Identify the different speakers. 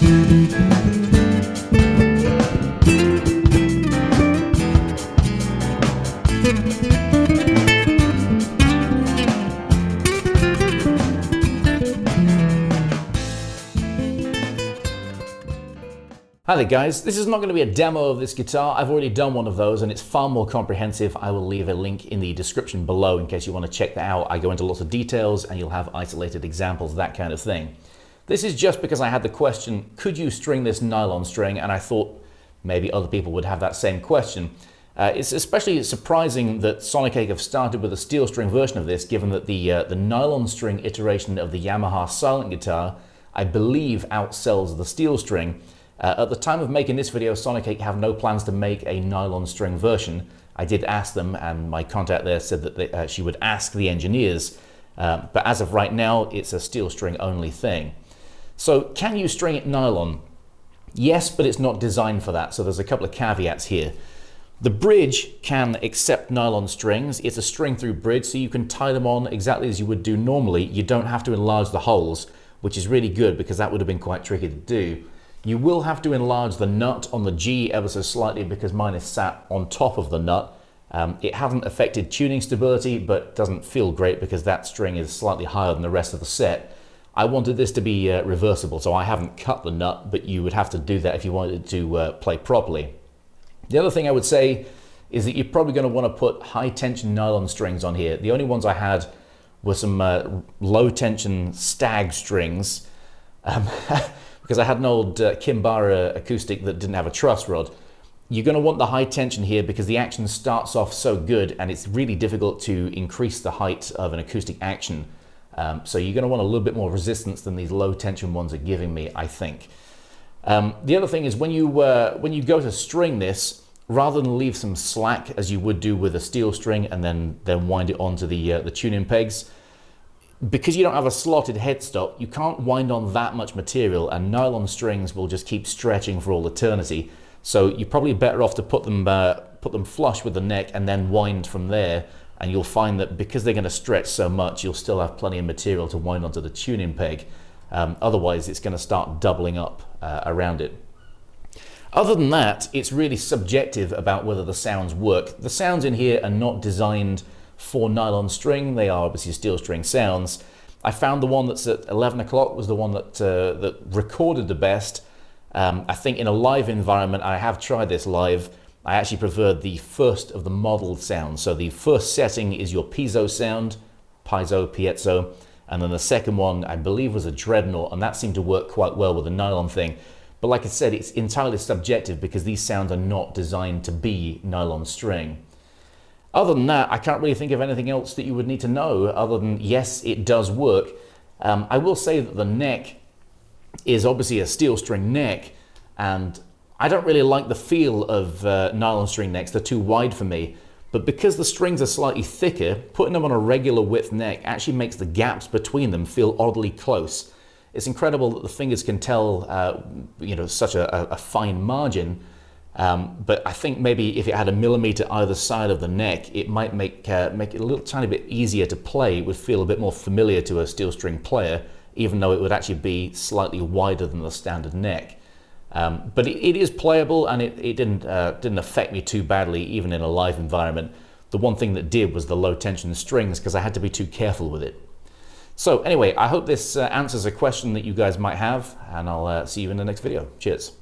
Speaker 1: Hi there guys, this is not going to be a demo of this guitar. I've already done one of those and it's far more comprehensive. I will leave a link in the description below in case you want to check that out. I go into lots of details and you'll have isolated examples, that kind of thing. This is just because I had the question, could you string this nylon string? And I thought maybe other people would have that same question. It's especially surprising that Sonicake have started with a steel string version of this, given that the nylon string iteration of the Yamaha silent guitar, I believe, outsells the steel string. At the time of making this video, Sonicake have no plans to make a nylon string version. I did ask them, and my contact there said that she would ask the engineers, but as of right now, it's a steel string only thing. So can you string it nylon? Yes, but it's not designed for that, so there's a couple of caveats here. The bridge can accept nylon strings. It's a string through bridge, so you can tie them on exactly as you would do normally. You don't have to enlarge the holes, which is really good because that would have been quite tricky to do. You will have to enlarge the nut on the G ever so slightly because mine is sat on top of the nut. It hasn't affected tuning stability, but doesn't feel great because that string is slightly higher than the rest of the set. I wanted this to be reversible, so I haven't cut the nut, but you would have to do that if you wanted to play properly. The other thing I would say is that you're probably going to want to put high tension nylon strings on here. The only ones I had were some low tension stag strings. Because I had an old Kimbara acoustic that didn't have a truss rod. You're going to want the high tension here because the action starts off so good and it's really difficult to increase the height of an acoustic action. So you're going to want a little bit more resistance than these low tension ones are giving me, I think. The other thing is when you go to string this, rather than leave some slack as you would do with a steel string and then wind it onto the tuning pegs, because you don't have a slotted headstock, you can't wind on that much material, and nylon strings will just keep stretching for all eternity. So you're probably better off to put them flush with the neck and then wind from there, and you'll find that because they're going to stretch so much, you'll still have plenty of material to wind onto the tuning peg. Otherwise, it's going to start doubling up around it. Other than that, it's really subjective about whether the sounds work. The sounds in here are not designed for nylon string. They are obviously steel string sounds. I found the one that's at 11 o'clock was the one that recorded the best. I think in a live environment, I have tried this live, I actually preferred the first of the modeled sounds. So the first setting is your piezo sound, piezo, and then the second one I believe was a dreadnought, and that seemed to work quite well with the nylon thing. But like I said, it's entirely subjective because these sounds are not designed to be nylon string. Other than that, I can't really think of anything else that you would need to know other than, yes, it does work. I will say that the neck is obviously a steel string neck, and I don't really like the feel of nylon string necks. They're too wide for me. But because the strings are slightly thicker, putting them on a regular width neck actually makes the gaps between them feel oddly close. It's incredible that the fingers can tell such a fine margin. But I think maybe if it had a millimeter either side of the neck, it might make it a little tiny bit easier to play. It would feel a bit more familiar to a steel string player, even though it would actually be slightly wider than the standard neck. But it is playable, and it didn't affect me too badly, even in a live environment. The one thing that did was the low tension strings, because I had to be too careful with it. So anyway, I hope this answers a question that you guys might have, and I'll see you in the next video. Cheers.